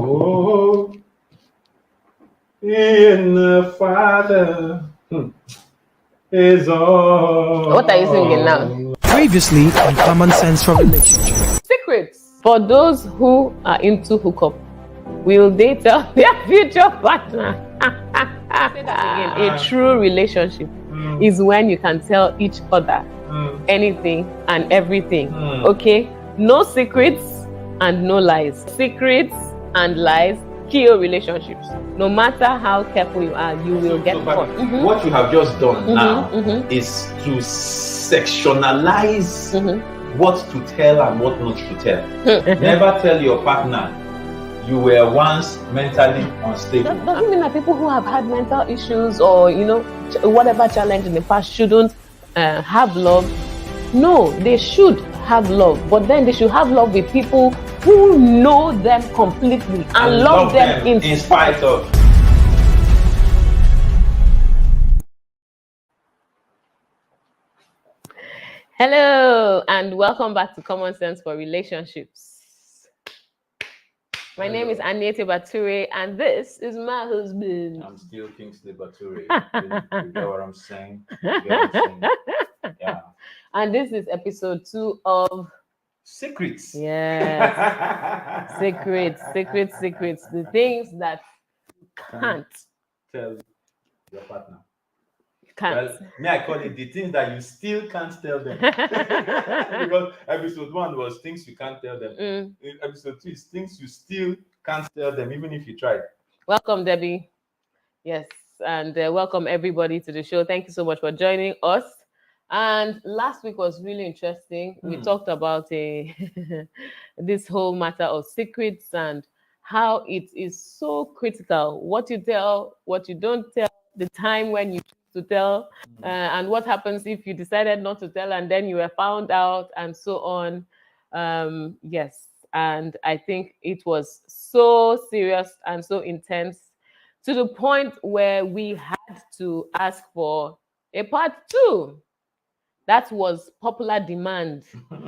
Oh, in the Father is all. What are you singing now? Previously on Common Sense for Relationship. Secrets. For those who are into hookup, will they tell their future partner? Say that again. A true relationship is when you can tell each other anything and everything. Okay? No secrets and no lies. Secrets and lies kill relationships. No matter how careful you are, you will get caught. What you have just done now is to sectionalize what to tell and what not to tell. Never tell your partner you were once mentally unstable. That doesn't mean that people who have had mental issues or, whatever challenge in the past shouldn't have love. No, they should have love, but then they should have love with people who know them completely and love them in spite of. Hello, and welcome back to Common Sense for Relationships. My name is Anietie Bature, and this is my husband. I'm still Kingsley Bature. You get what I'm saying? Yeah. And this is episode 2 of Secrets. Yes. Secrets. The things that you can't tell your partner. Can't. Well, may I call it the things that you still can't tell them? Because episode 1 was things you can't tell them. In episode 2 is things you still can't tell them, even if you tried. Welcome, Debbie. Yes, and welcome everybody to the show. Thank you so much for joining us. And last week was really interesting. We talked about this whole matter of secrets and how it is so critical. What you tell, what you don't tell, the time when you to tell, and what happens if you decided not to tell and then you were found out, and so on. Yes, and I think it was so serious and so intense to the point where we had to ask for a part 2. That was popular demand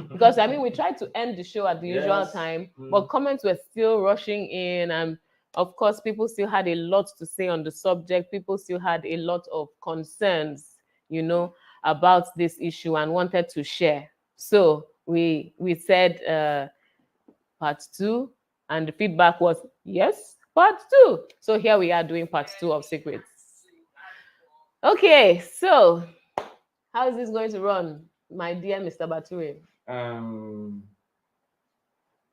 because we tried to end the show at the usual time, but comments were still rushing in, and of course, people still had a lot to say on the subject. People still had a lot of concerns, about this issue and wanted to share. So we said part 2, and the feedback was yes, part 2. So here we are doing part 2 of Secrets. Okay, so how is this going to run, my dear Mr. Bature?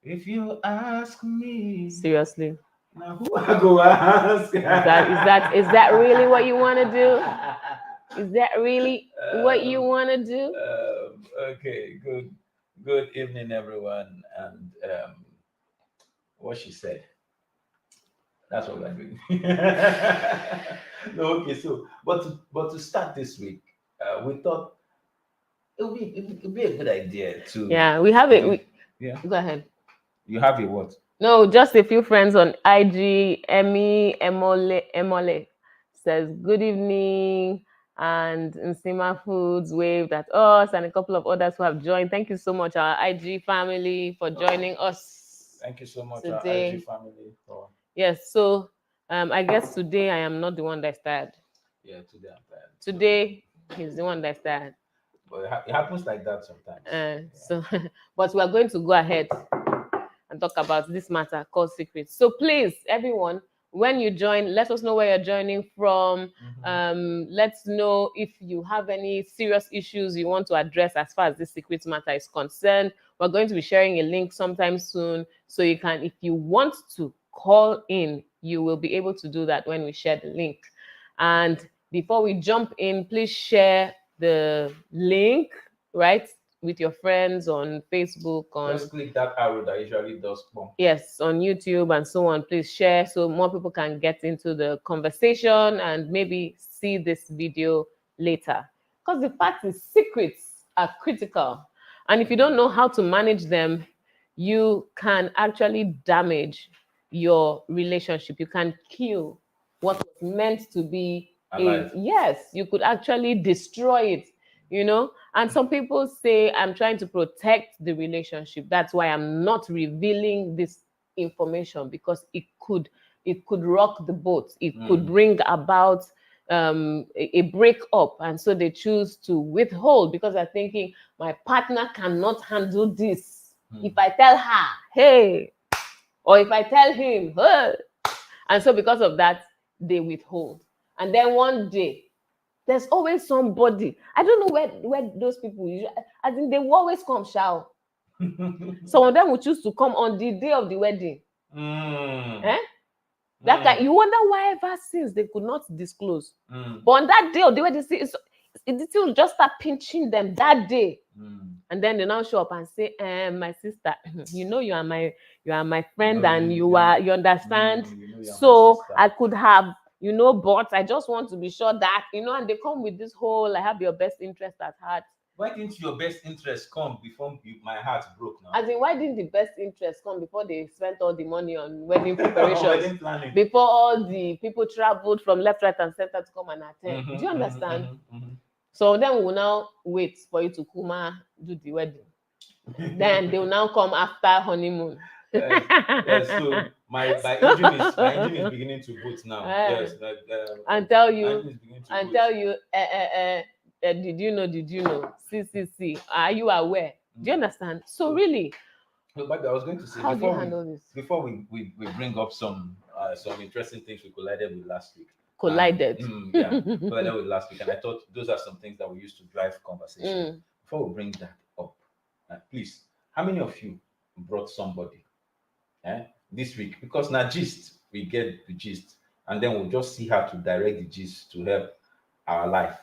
If you ask me, seriously. Now who I go ask? Is that really what you want to do? Is that really what you want to do? Okay, good evening, everyone, and what she said. That's what we're doing. No, okay, so but to start this week, we thought it would be a good idea to. Yeah, we have it. Yeah. Go ahead. You have a what? No, just a few friends on IG. Emole says good evening, and Nsima Foods waved at us, and a couple of others who have joined. Thank you so much, our IG family, for joining us. Thank you so much, today. Our IG family. Yes, so I guess today I am not the one that's tired. Yeah, today I'm tired. Today he's the one that's tired. But it happens like that sometimes. So, but we are going to go ahead and talk about this matter called secrets. So please, everyone, when you join, let us know where you're joining from. Let's know if you have any serious issues you want to address as far as this secrets matter is concerned. We're going to be sharing a link sometime soon, so you can, if you want to call in, you will be able to do that when we share the link. And before we jump in, please share the link, right, with your friends on Facebook. Just click that arrow that usually does come. Yes, on YouTube and so on. Please share so more people can get into the conversation and maybe see this video later. Because the fact is, secrets are critical. And if you don't know how to manage them, you can actually damage your relationship. You can kill what was meant to be. Yes, you could actually destroy it. And some people say, I'm trying to protect the relationship. That's why I'm not revealing this information because it could rock the boat. It could bring about a breakup, and so they choose to withhold because they're thinking my partner cannot handle this. If I tell her, hey, or if I tell him, hey, and so because of that, they withhold. And then one day, there's always somebody. I don't know where those people usually, I think they will always come shout. Some of them will choose to come on the day of the wedding. That guy, you wonder why ever since they could not disclose. But on that day of the wedding, it will just start pinching them that day. And then they now show up and say, my sister, you are my friend, and you understand. So I could have, but I just want to be sure that, and they come with this whole, I have your best interest at heart. Why didn't your best interest come before my heart broke now? As in, why didn't the best interest come before they spent all the money on wedding preparations? Wedding planning. Before all the people traveled from left, right, and center to come and attend. Do you understand? So then we will now wait for you to Kuma do the wedding. Then they will now come after honeymoon. Yes, so my engine is beginning to boot now. Yes, and tell you, did you know? See, are you aware? Do you understand? So really, but I was going to say, how do you handle this? Before we bring up some interesting things we collided with last week. Collided with last week, and I thought those are some things that we used to drive conversation. Before we bring that up, please, how many of you brought somebody this week? Because now gist, we get the gist, and then we'll just see how to direct the gist to help our life.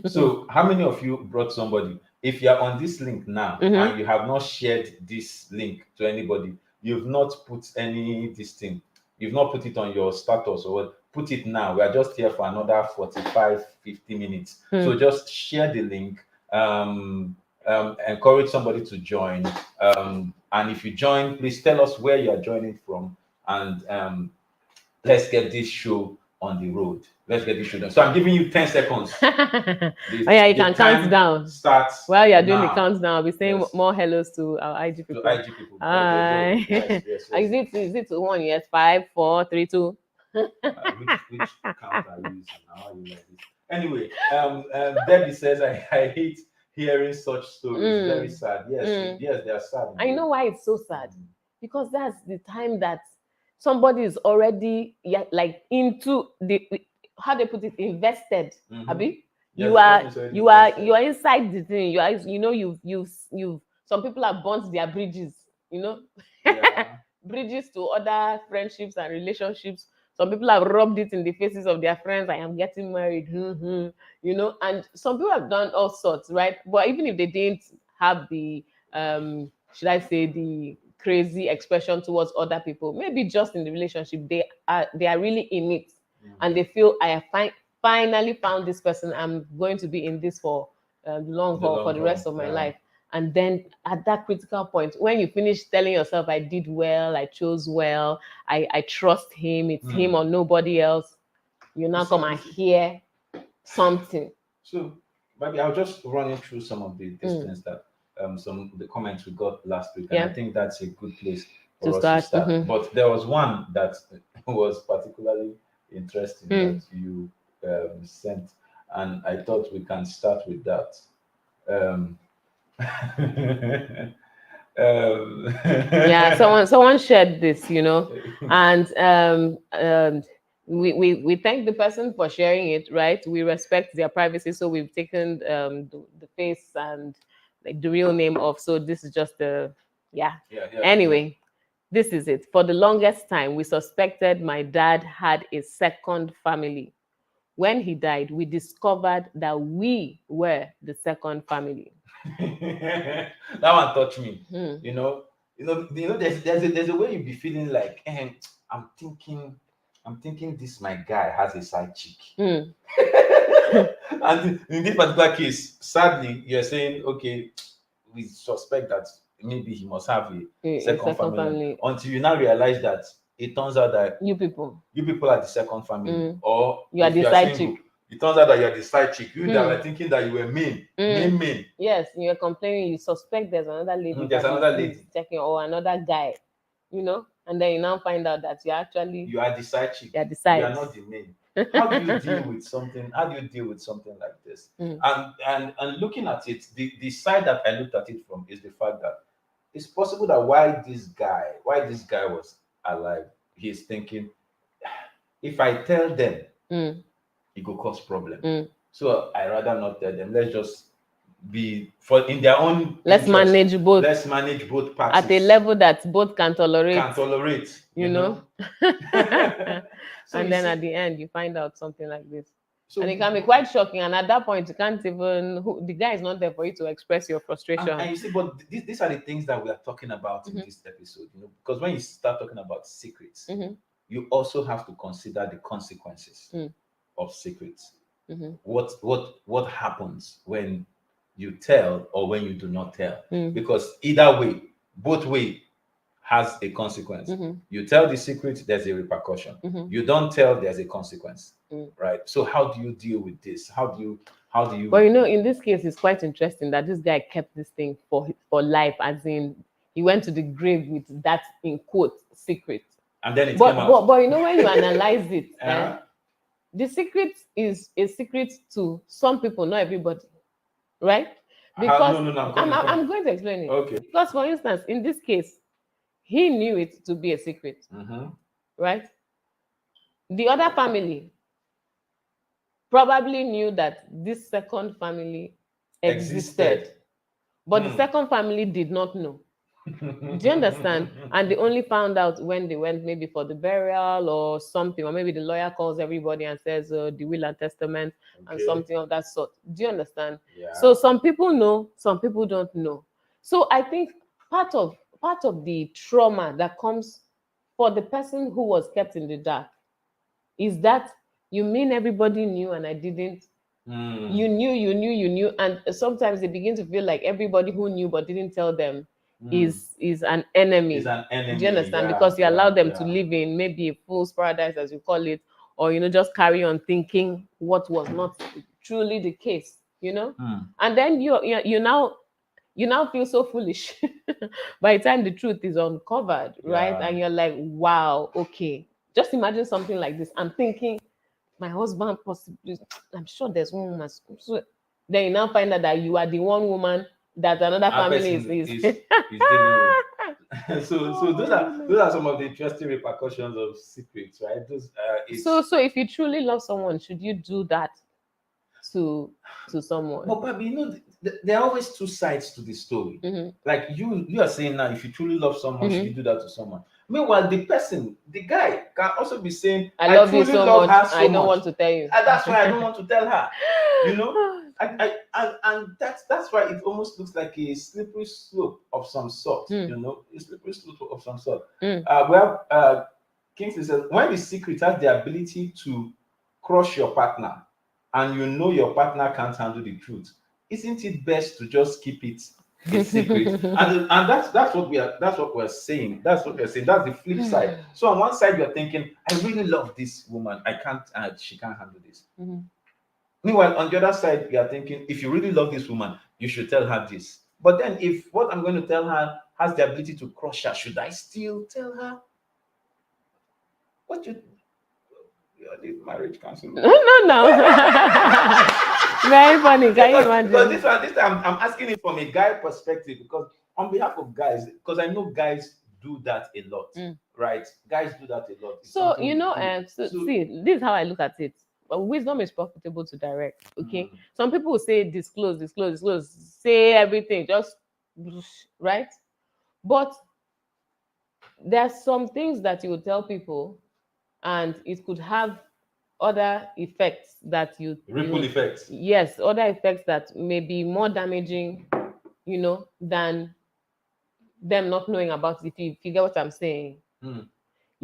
So how many of you brought somebody? If you're on this link now and you have not shared this link to anybody, you've not put this thing, you've not put it on your status or what, put it now. We are just here for another 45-50 minutes. So just share the link, encourage somebody to join, and if you join, please tell us where you are joining from, and let's get this show on the road. Let's get this show done. So I'm giving you 10 seconds. You can count down. Starts while you're doing the countdown. I'll be saying more hellos to our IG people. To IG people. Hi. Yes. Is it 1? Yes. 5, 4, 3, 2. Which count are you using? How are you like this? Anyway, Debbie says I hate hearing such stories. Very sad. Yes, they are sad. I know why it's so sad. Because that's the time that somebody is already into the, how they put it, invested. Abi? Yes, you are inside the thing. You've some people have burnt their bridges, bridges to other friendships and relationships. Some people have rubbed it in the faces of their friends. I am getting married, and some people have done all sorts, right? But even if they didn't have the, should I say, the crazy expression towards other people, maybe just in the relationship, they are really in it, and they feel, I have finally found this person. I'm going to be in this for long haul for the rest of my life. And then at that critical point, when you finish telling yourself, I did well, I chose well, I trust him, it's him or nobody else, you now come and hear something. So maybe I'll just run you through some of the distance that some of the comments we got last week, and I think that's a good place for us to start. But there was one that was particularly interesting that you sent, and I thought we can start with that. Someone shared this, and we thank the person for sharing it, right? We respect their privacy, so we've taken the face and the real name off. So this is just Anyway, this is it. For the longest time, we suspected my dad had a second family. When he died, we discovered that we were the second family. That one touched me. There's a way you be feeling like, I'm thinking this my guy has a side chick. And in this particular case, sadly, you're saying, okay, we suspect that maybe he must have a second family. Until you now realize that it turns out that you people are the second family, or you are the side chick. It turns out that you are the side chick. You that were thinking that you were main. Yes, you are complaining. You suspect there's another lady. There's another lady checking, or another guy. you know, and then you now find out that You are the side chick. you're the You side. are not the main. How do you deal with something? How do you deal with something like this? Mm. And looking at it, the side that I looked at it from is the fact that it's possible that while this guy was alive, he's thinking, if I tell them, Mm. it could cause problem. Mm. So I rather not tell them. Let's just be for in their own. Let's interest. manage both Let's manage both parties at a level that both can tolerate. Can tolerate. You know. So And you then see- at the end, you find out something like this. So And it can be quite shocking. And at that point, you can't even, the guy is not there for you to express your frustration. And you see, but these are the things that we are talking about in this episode, you know, because when you start talking about secrets, you also have to consider the consequences of secrets. What happens when you tell or when you do not tell? Because either way, both way has a consequence. You tell the secret, there's a repercussion. You don't tell, there's a consequence. Right? So how do you deal with this? How do you But you know, in this case, it's quite interesting that this guy kept this thing for life, as in he went to the grave with that, in quote, secret. And then it came out. But you know, when you analyze it, the secret is a secret to some people, not everybody, right? Because I'm going to explain it. Okay. Because, for instance, in this case, he knew it to be a secret, right? The other family probably knew that this second family existed. But the second family did not know. Do you understand? And they only found out when they went maybe for the burial or something, or maybe the lawyer calls everybody and says the will and testament and something of that sort. Do you understand? Yeah. So some people know, some people don't know. So I think part of the trauma that comes for the person who was kept in the dark is that you mean everybody knew and I didn't. You knew, and sometimes they begin to feel like everybody who knew but didn't tell them is an enemy. Is an enemy. Do you understand? Because you allowed them to live in maybe a fool's paradise, as you call it, or just carry on thinking what was not truly the case. And then you now feel so foolish by the time the truth is uncovered, right? And you're like, wow, okay. Just imagine something like this. I'm thinking, my husband possibly, I'm sure there's one woman. So then you now find out that you are the one woman that another family is dealing with. So those are some of the interesting repercussions of secrets, right? So if you truly love someone, should you do that to someone? But there are always two sides to the story. Like you are saying now, if you truly love someone, should you do that to someone? Meanwhile, the guy can also be saying, I love you so much. I don't much. Want to tell you. And that's why I don't want to tell her. And that's why it almost looks like a slippery slope of some sort. A slippery slope of some sort. We have Kingsley says, when the secret has the ability to crush your partner, and your partner can't handle the truth, isn't it best to just keep it a secret? and that's what we're saying. That's what we're saying. That's the flip side. So on one side you're thinking, I really love this woman. She can't handle this. Meanwhile, on the other side, you are thinking, if you really love this woman, you should tell her this. But then if what I'm going to tell her has the ability to crush her, should I still tell her? You're the marriage counselor. No. Very funny. Can you imagine? Because this time I'm asking it from a guy perspective, because on behalf of guys, because I know guys do that a lot, right? Guys do that a lot. It's so see, this is how I look at it. Wisdom is profitable to direct. Okay, some people will say disclose, say everything, just right. But there's some things that you will tell people, and it could have other effects that ripple effects. Yes, other effects that may be more damaging, than them not knowing about it. If you get what I'm saying.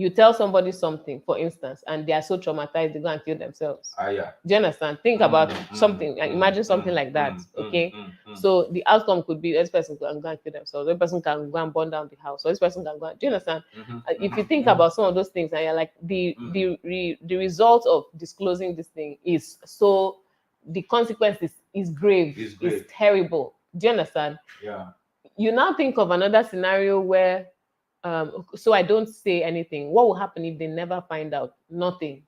You tell somebody something, for instance, and they are so traumatized they go and kill themselves. Yeah. Do you understand? Think about something. Imagine something like that. Okay. So the outcome could be this person can go and kill themselves. This person can go and burn down the house. Or this person can go and, do you understand? If you think about some of those things, and you're like, the result of disclosing this thing is so, the consequence is grave. It's terrible. Do you understand? Yeah. You now think of another scenario where so I don't say anything. What will happen if they never find out? Nothing.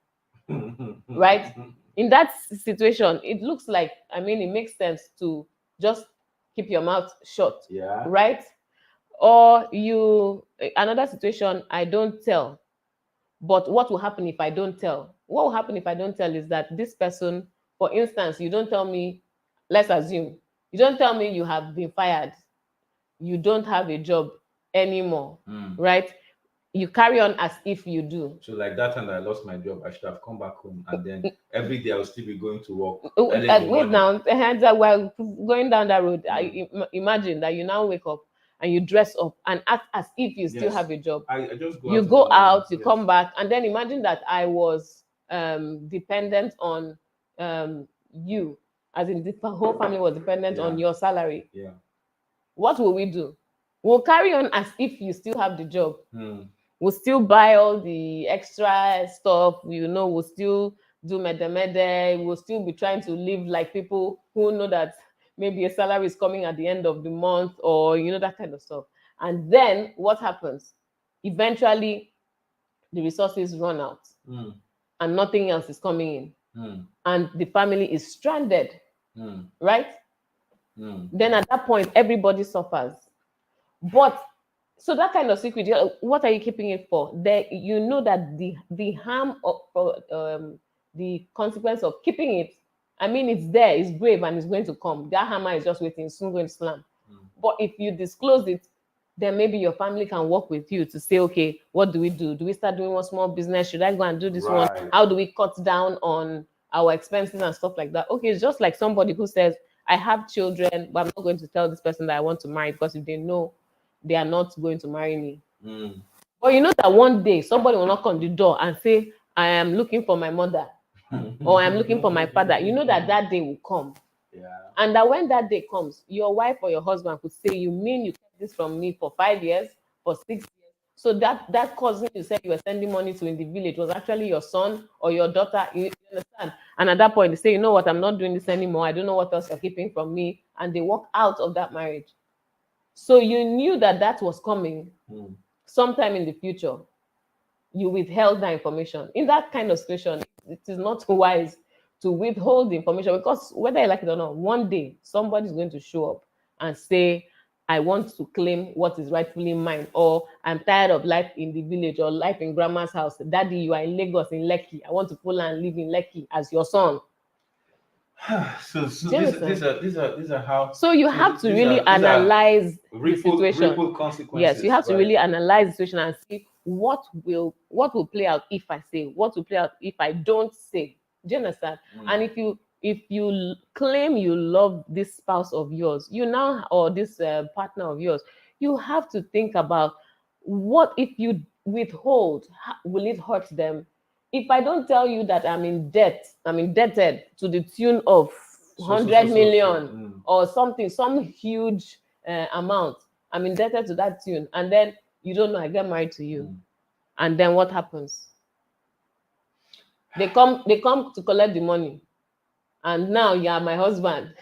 Right? In that situation, it looks like, I mean, it makes sense to just keep your mouth shut. Yeah. Right? Or another situation, I don't tell. But what will happen if I don't tell? What will happen if I don't tell is that this person, for instance, you don't tell me, let's assume, you don't tell me you have been fired, you don't have a job anymore, right? You carry on as if you do. So like that time that I lost my job, I should have come back home, and then every day I will still be going to work. Wait now, while going down that road, imagine that you now wake up and you dress up and act as if you still have a job. I just go you out go in out, the you come back, and then imagine that I was dependent on you, as in the whole family was dependent on your salary. Yeah. What will we do? We'll carry on as if you still have the job. We'll still buy all the extra stuff, we'll still do mede. We'll still be trying to live like people who know that maybe a salary is coming at the end of the month, or that kind of stuff. And then what happens? Eventually, the resources run out and nothing else is coming in. And the family is stranded, right? Then at that point, everybody suffers. But so that kind of secret, what are you keeping it for? That that the harm of the consequence of keeping it, I mean, it's there, it's brave, and it's going to come. That hammer is just waiting, soon going to slam. But if you disclose it, then maybe your family can work with you to say, okay, what do we do? Do we start doing one small business? Should I go and do this one? How do we cut down on our expenses and stuff like that? Okay, it's just like somebody who says, I have children, but I'm not going to tell this person that I want to marry, because if they know, they are not going to marry me. But you know that one day somebody will knock on the door and say, I am looking for my mother, or I'm looking for my father. You know that day will come. Yeah. And that when that day comes, your wife or your husband could say, you mean you kept this from me for 5 years, for 6 years? So that cousin you said you were sending money to in the village was actually your son or your daughter. You understand? And at that point, they say, you know what, I'm not doing this anymore. I don't know what else you're keeping from me. And they walk out of that marriage. So you knew that was coming sometime in the future. You withheld that information. In that kind of situation, it is not wise to withhold the information, because whether you like it or not, one day somebody's going to show up and say, I want to claim what is rightfully mine, or I'm tired of life in the village or life in grandma's house. Daddy, you are in Lagos, in Lekki. I want to pull and live in Lekki as your son. So these are how. So you have to really analyze the situation. Ripple consequences. Yes, you have to really analyze the situation and see what will play out if I say, what will play out if I don't say. Do you understand? And if you claim you love this spouse of yours, or this partner of yours, you have to think about, what if you withhold? Will it hurt them? If I don't tell you that I'm indebted to the tune of 100 million or something, some huge amount, I'm indebted to that tune, and then you don't know, I get married to you, and then what happens? They come to collect the money, and now you are my husband,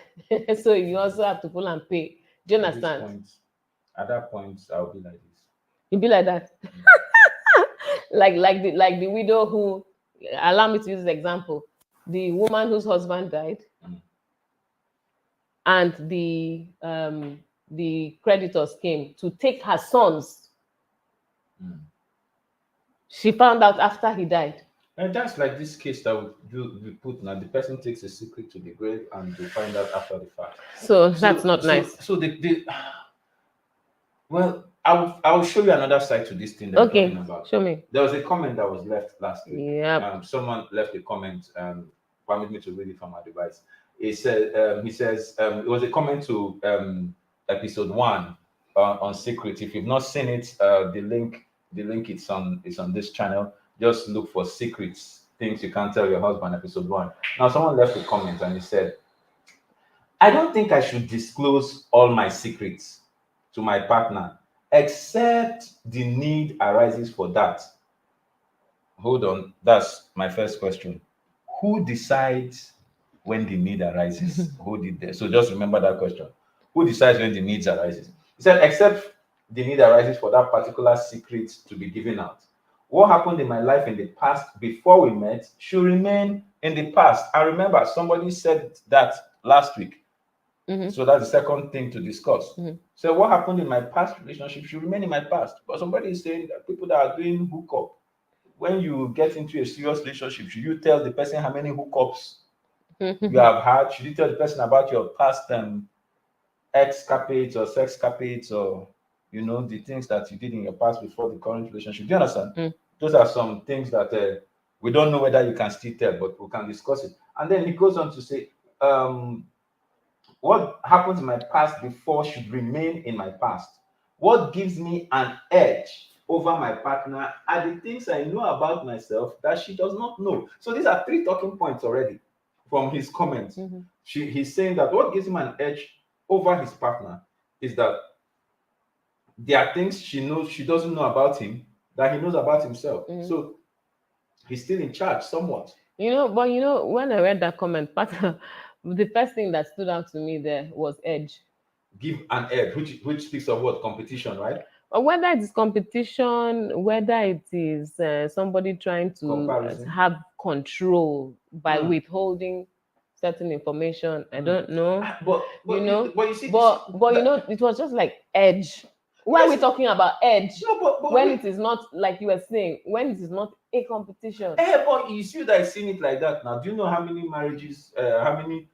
so you also have to pull and pay. Do you understand? At that point, I'll be like this. You'll be like that. like the widow who, allow me to use the example, the woman whose husband died, and the creditors came to take her sons. She found out after he died. And that's like this case that we put now. The person takes a secret to the grave, and they find out after the fact. So that's not nice. So well, I'll show you another side to this thing that I'm talking about. Show me. There was a comment that was left last week. Yeah. Someone left a comment. Permit me to read it from my device. He says it was a comment to episode 1 on secret. If you've not seen it, the link is on this channel. Just look for secrets, things you can't tell your husband, episode 1. Now, someone left a comment and he said, I don't think I should disclose all my secrets to my partner, except the need arises for that. Hold on, that's my first question. Who decides when the need arises? Who did that? So just remember that question. Who decides when the needs arises? He said, except the need arises for that particular secret to be given out. What happened in my life in the past before we met should remain in the past. I remember somebody said that last week. Mhm. So that's the second thing to discuss. Mhm. So what happened in my past relationship should remain in my past. But somebody is saying that people that are doing hookup, when you get into a serious relationship, should you tell the person how many hookups you have had? Should you tell the person about your past escapades or sexcapades, or the things that you did in your past before the current relationship? Do you understand? Mm. Those are some things that we don't know whether you can still tell, but we can discuss it. And then he goes on to say, what happened in my past before should remain in my past. What gives me an edge over my partner are the things I know about myself that she does not know. So these are three talking points already from his comments. Mhm. He's saying that what gives him an edge over his partner is that there are things she doesn't know about him that he knows about himself. So he's still in charge somewhat. But when I read that comment, the first thing that stood out to me there was edge. Give an edge, which speaks of what? Competition, right? Or whether it is competition, whether it is somebody trying to Comparison. have control by Mm. withholding certain information, I don't know. But you see, But it was just like edge. Why are we Yes. talking about edge No, but when it is not, like you were saying, when it is not a competition? but you see that I've seen it like that now. Do you know how many marriages, how many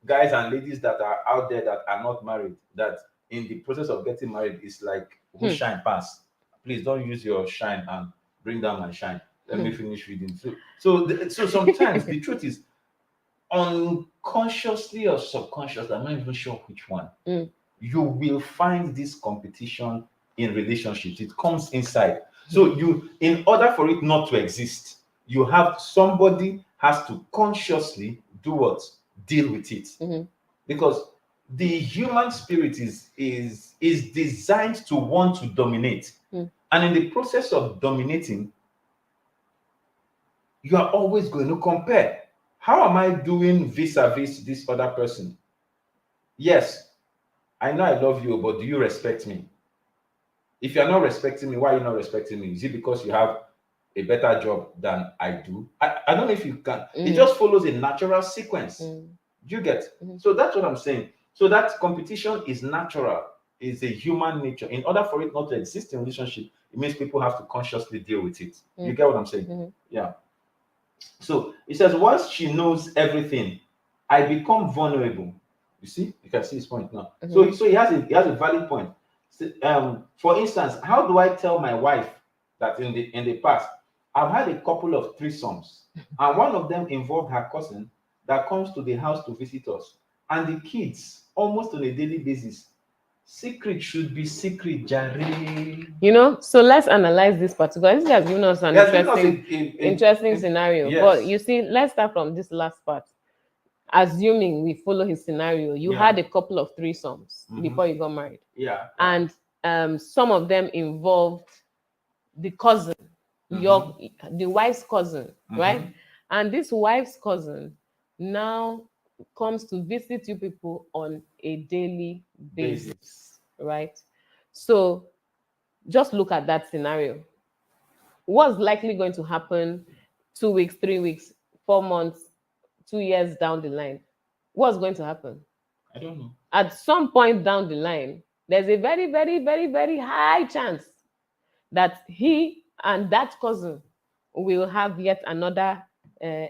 guys and ladies that are out there that are not married, that in the process of getting married is like who shine pass? Please don't use your shine and bring down my shine. Let me finish reading. So sometimes the truth is, unconsciously or subconsciously, I'm not even sure which one, you will find this competition in relationships. It comes inside. So in order for it not to exist, somebody has to consciously do what? Deal with it. Because the human spirit is designed to want to dominate. And in the process of dominating, you are always going to compare. How am I doing vis-a-vis this other person? Yes, I know I love you, but do you respect me? If you're not respecting me, why are you not respecting me? Is it because you have a better job than I do? I don't know if you can. It just follows a natural sequence. Do you get? So that's what I'm saying. So that competition is natural, is a human nature. In order for it not to exist in relationship, it means people have to consciously deal with it. You get what I'm saying? Yeah. So it says, once she knows everything, I become vulnerable. You see, you can see his point now. So he has a valid point. For instance, how do I tell my wife that in the past I've had a couple of threesomes, and one of them involved her cousin that comes to the house to visit us, and the kids almost on a daily basis. Secret should be secret, Jare. So let's analyze this particular. This has given us an interesting scenario. Yes. But you see, let's start from this last part. Assuming we follow his scenario, you had a couple of threesomes before you got married. Yeah. And some of them involved the cousin, the wife's cousin, right? And this wife's cousin now comes to visit you people on a daily basis, right? So just look at that scenario. What's likely going to happen 2 weeks, 3 weeks, 4 months, 2 years down the line? What's going to happen? I don't know. At some point down the line, there's a very, very, very, very high chance that he and that cousin will have yet another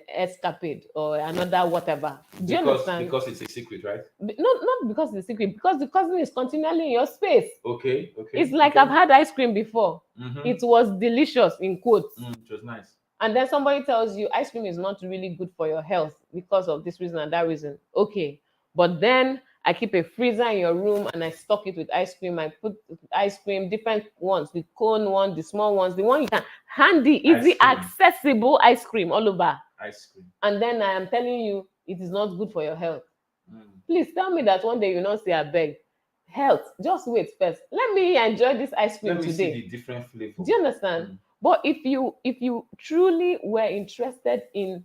escapade or another whatever. Do you understand? Because it's a secret, right? Not because it's a secret, because the cousin is continually in your space. Okay. It's like I've had ice cream before. It was delicious, in quotes. It was nice. And then somebody tells you ice cream is not really good for your health because of this reason and that reason. Okay. But then I keep a freezer in your room and I stock it with ice cream. I put ice cream, different ones, the cone one, the small ones, the one you can handy, easy, accessible ice cream all over. Ice cream. And then I am telling you it is not good for your health. Please tell me that one day you not say I beg. Health, just wait first. Let me enjoy this ice cream today. See the different flavor. Do you understand? But if you truly were interested in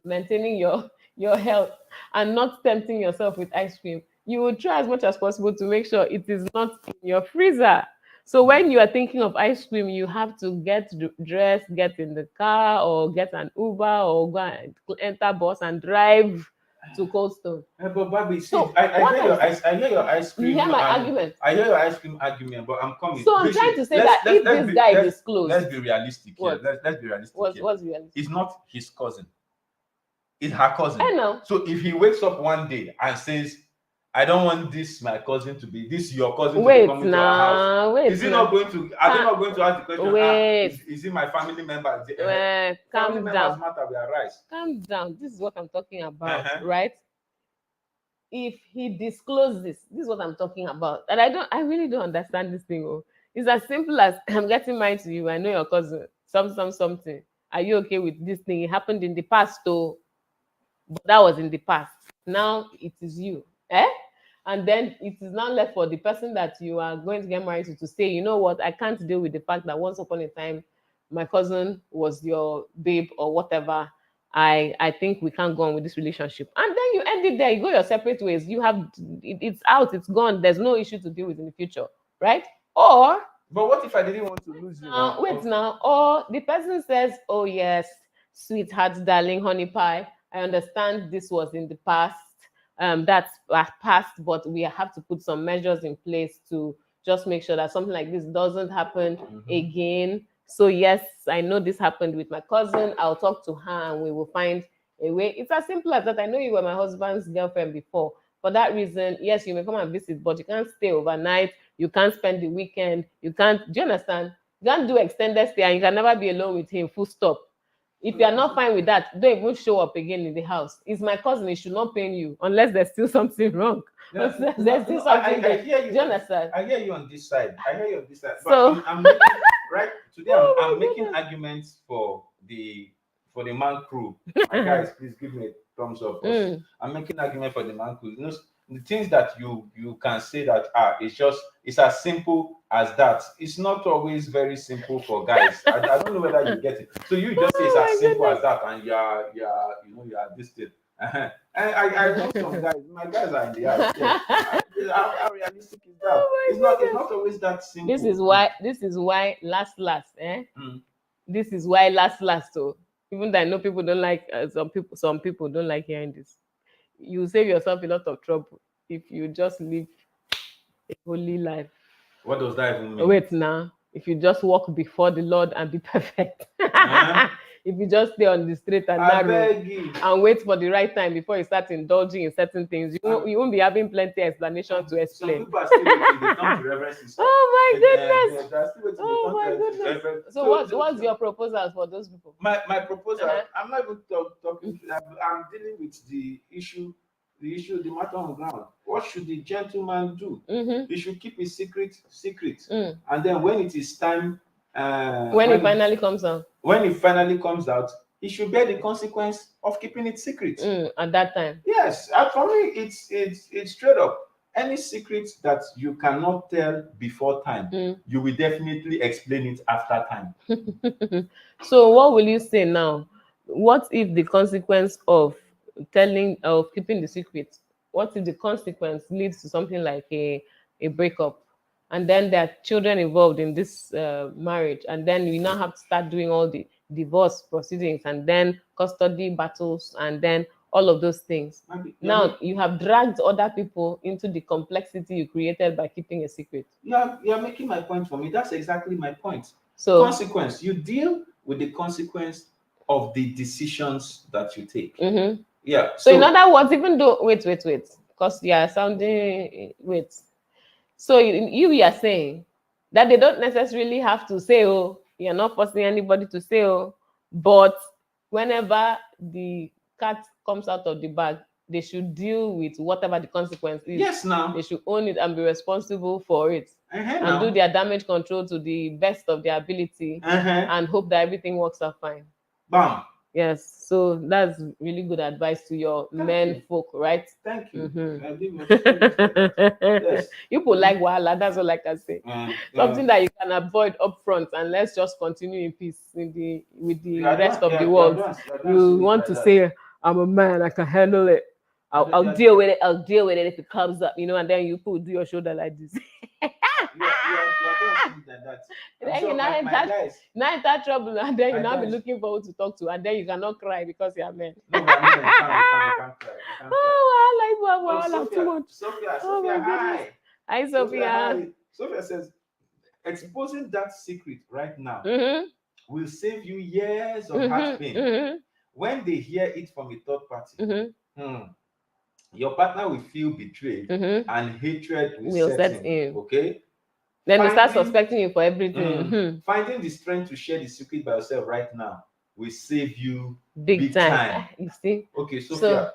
maintaining your health and not tempting yourself with ice cream, you would try as much as possible to make sure it is not in your freezer. So when you are thinking of ice cream, you have to get dressed, get in the car, or get an Uber, or go and enter bus and drive to Cold Stone. But Bobby, see, So I what hear your ice, I hear your ice You cream. hear my and argument? I hear your ice cream argument, but I'm coming. So I'm Listen, trying to say that if this guy disclosed, let's be realistic here. What? Let's be realistic here. what's realistic? It's not his cousin. It's her cousin. I know. So if he wakes up one day and says, "I don't want your cousin to be coming to our house," is he not going to? Are they not going to ask the question? Is he my family member? Family Calm members down. matter. We are right. Calm down. This is what I'm talking about, Uh-huh. right? If he discloses this is what I'm talking about. And I really don't understand this thing. Oh. It's as simple as I'm getting married to you. I know your cousin. Something. Are you okay with this thing? It happened in the past, though. But that was in the past. Now it is you. And then it is now left for the person that you are going to get married to say, you know what, I can't deal with the fact that once upon a time my cousin was your babe or whatever. I think we can't go on with this relationship. And then you end it there. You go your separate ways. You have it's out, it's gone. There's no issue to deal with in the future, right? Or but what if I didn't want to lose you? Now. Or the person says, "Oh yes, sweetheart, darling, honey pie. I understand this was in the past. That's past, but we have to put some measures in place to just make sure that something like this doesn't happen again. So yes, I know this happened with my cousin. I'll talk to her and we will find a way." It's as simple as that. I know you were my husband's girlfriend before. For that reason, yes, you may come and visit, but you can't stay overnight. You can't spend the weekend. You can't, do you understand? You can't do extended stay and you can never be alone with him, full stop. If you are not fine with that, don't even show up again in the house. It's my cousin. It should not pain you unless there's still something wrong. There's still something there. Do you understand? I hear you on this side. But So, I'm making, right today. I'm making arguments for the man crew. My guys, please give me a thumbs up. I'm making argument for the man crew. You know, the things that you can say that it's as simple as that. It's not always very simple for guys. I don't know whether you get it. So you just say it's as simple as that, and you are this thing. And I know some guys. My guys are in the house. Yeah. How realistic is that? It's not always that simple. This is why last. This is why last. So even though I know people don't like some people don't like hearing this. You save yourself a lot of trouble if you just live a holy life. What does that even mean? Wait now. If you just walk before the Lord and be perfect. If you just stay on the straight and narrow and wait for the right time before you start indulging in certain things, you won't be having plenty explanation to explain. Some people are still waiting. They come to Reverend Sister. Oh my goodness. Oh my goodness. So what's your proposal for those people? My proposal, I'm not even talking. I'm dealing with the issue, the matter on ground. What should the gentleman do? He should keep his secret, and then when it is time, when it finally comes out, he should bear the consequence of keeping it secret. At that time. Yes, for me, it's straight up. Any secret that you cannot tell before time, you will definitely explain it after time. So what will you say now? What if the consequence of keeping the secret, what if the consequence leads to something like a breakup, and then there are children involved in this marriage, and then we now have to start doing all the divorce proceedings and then custody battles and then all of those things. Now you have dragged other people into the complexity you created by keeping a secret. You're making my point for me. That's exactly my point. So consequence, you deal with the consequence of the decisions that you take. Yeah. So in other words, even though wait, because you are sounding So you are saying that they don't necessarily have to say, "Oh, you're not forcing anybody to say, oh," but whenever the cat comes out of the bag, they should deal with whatever the consequence is. Yes, now they should own it and be responsible for it, and do their damage control to the best of their ability, and hope that everything works out fine. Bam. Yes, so that's really good advice to your folk, right? Thank you. Yes. People like wahala, that's all I can say. Something that you can avoid up front, and let's just continue in peace with the rest of the world. You want to say, "I'm a man, I can handle it. I'll deal with it. I'll deal with it if it comes up," and then you could do your shoulder like this. doing something like that. I'm Then sure you now my enter, guys. now enter trouble, and then you My now be guys. looking forward to talk to, and then you cannot cry because you are men. No, but I mean, you can't cry. You can't cry. Oh, Oh, wow, too much. Sophia, Oh my hi. goodness. Hi, Sophia, Sophia. hi. Sophia says, exposing that secret right now Mm-hmm. will save you years of Mm-hmm. heart pain. Mm-hmm. When they hear it from a third party, Mm-hmm. your partner will feel betrayed Mm-hmm. and hatred will We'll set set in. in. Okay? Then they start suspecting you for everything. Mm-hmm. Finding the strength to share the secret by yourself right now will save you Big time. You see? Okay, Sophia.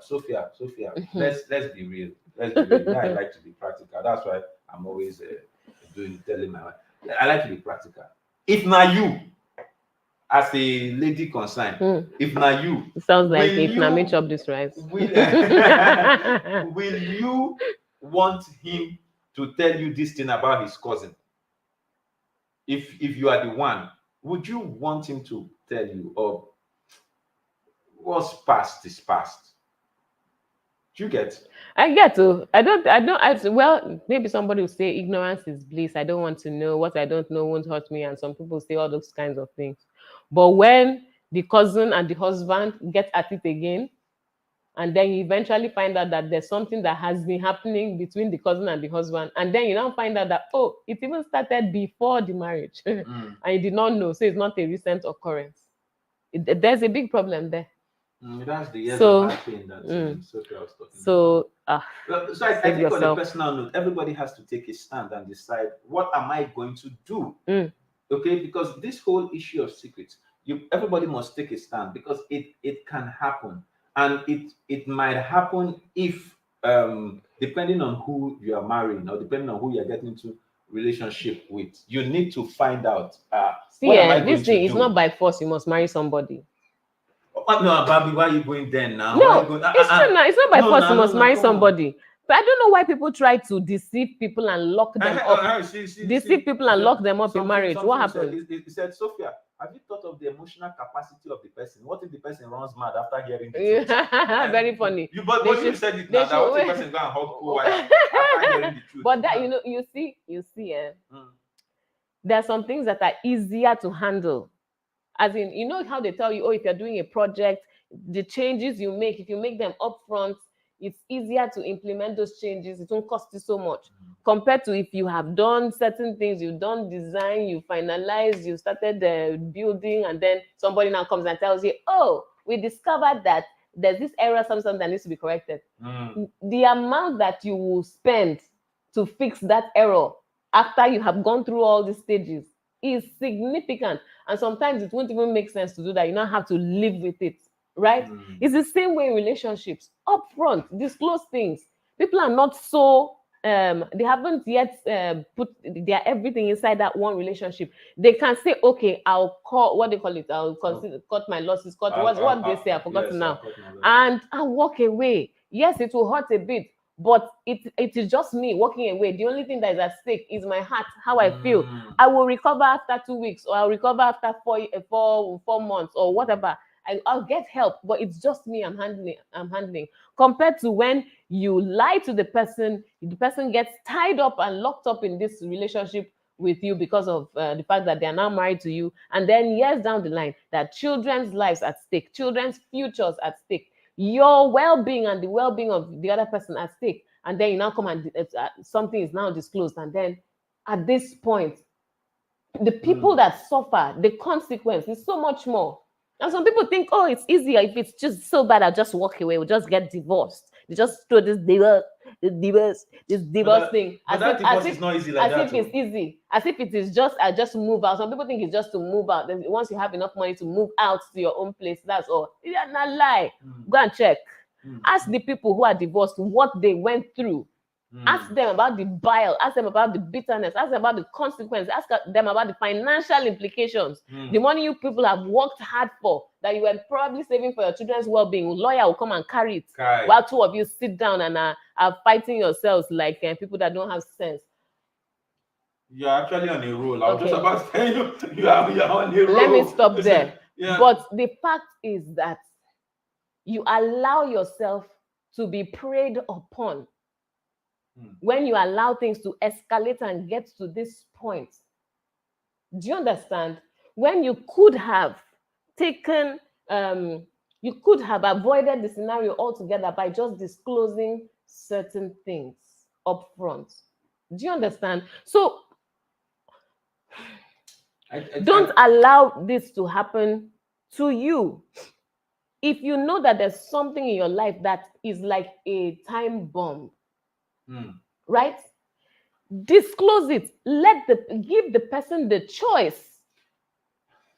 Let's be real. Let's be real. I like to be practical. That's why I'm always telling my wife. I like to be practical. If not you, as a lady concerned, if not you, it sounds like if not me chop this rice. Will you want him to tell you this thing about his cousin? If you are the one, would you want him to tell you, or what's past is past? Do you get? I get to. Well, maybe somebody will say ignorance is bliss. I don't want to know. What I don't know won't hurt me. And some people say all those kinds of things. But when the cousin and the husband get at it again, and then you eventually find out that there's something that has been happening between the cousin and the husband, and then you now find out that, oh, it even started before the marriage, and you did not know. So it's not a recent occurrence. There's a big problem there. That's the years of heart pain that Sophia was talking about. So I think yourself. On a personal note, everybody has to take a stand and decide, what am I going to do? Okay, because this whole issue of secrets, everybody must take a stand, because it can happen, and it might happen if depending on who you are marrying, or depending on who you are getting into relationship with, you need to find out. This thing is not by force. You must marry somebody. No, Bobby, why are you going there now? No, it's true now. It's not by force you must marry somebody. But I don't know why people try to deceive people and lock them up. Deceive people and lock them up in marriage. What happened? He said, Sophia, have you thought of the emotional capacity of the person? What if the person runs mad after hearing the truth? Very funny. But you said it now. That what the person go and hug wire after hearing the truth? But that, you see, there are some things that are easier to handle. As in, you know how they tell you, if you're doing a project, the changes you make, if you make them upfront, it's easier to implement those changes. It won't cost you so much compared to if you have done certain things, you've done design, you finalized, you started the building, and then somebody now comes and tells you, oh, we discovered that there's this error, something that needs to be corrected. The amount that you will spend to fix that error after you have gone through all these stages is significant, and sometimes it won't even make sense to do that. You don't have to live with it, right? It's the same way in relationships. Upfront, disclose things. People are not so they haven't yet put their everything inside that one relationship. They can say, okay, I'll call, what they call it, I'll consider cut my losses, what they say, I've forgotten now, and I'll walk away. Yes, it will hurt a bit, but it is just me walking away. The only thing that is at stake is my heart, how I feel. I will recover after 2 weeks, or I'll recover after 4 months, or whatever. I'll get help, but it's just me I'm handling. Compared to when you lie to the person gets tied up and locked up in this relationship with you because of the fact that they are now married to you, and then years down the line, that children's lives at stake, children's futures at stake, your well-being and the well-being of the other person at stake, and then you now come and something is now disclosed, and then at this point, the people that suffer the consequence is so much more. And some people think, oh, it's easier if it's just so bad, I'll just walk away, we'll just get divorced. They just throw this divorce thing. But that divorce is not easy like that. As if it's easy. As if it is just, I just move out. Some people think it's just to move out. Then once you have enough money to move out to your own place, that's all. Yeah, not lie. Go and check. Ask the people who are divorced what they went through. Ask them about the bile, ask them about the bitterness, ask them about the consequences, ask them about the financial implications. The money you people have worked hard for, that you were probably saving for your children's well-being, a lawyer will come and carry it. While two of you sit down and are fighting yourselves like people that don't have sense. You're actually on a roll. I was just about to tell you, you are on a roll. Let me stop there. But the fact is that you allow yourself to be preyed upon when you allow things to escalate and get to this point. Do you understand? When you could have taken, you could have avoided the scenario altogether by just disclosing certain things up front. Do you understand? So don't allow this to happen to you. If you know that there's something in your life that is like a time bomb, right? Disclose it. Give the person the choice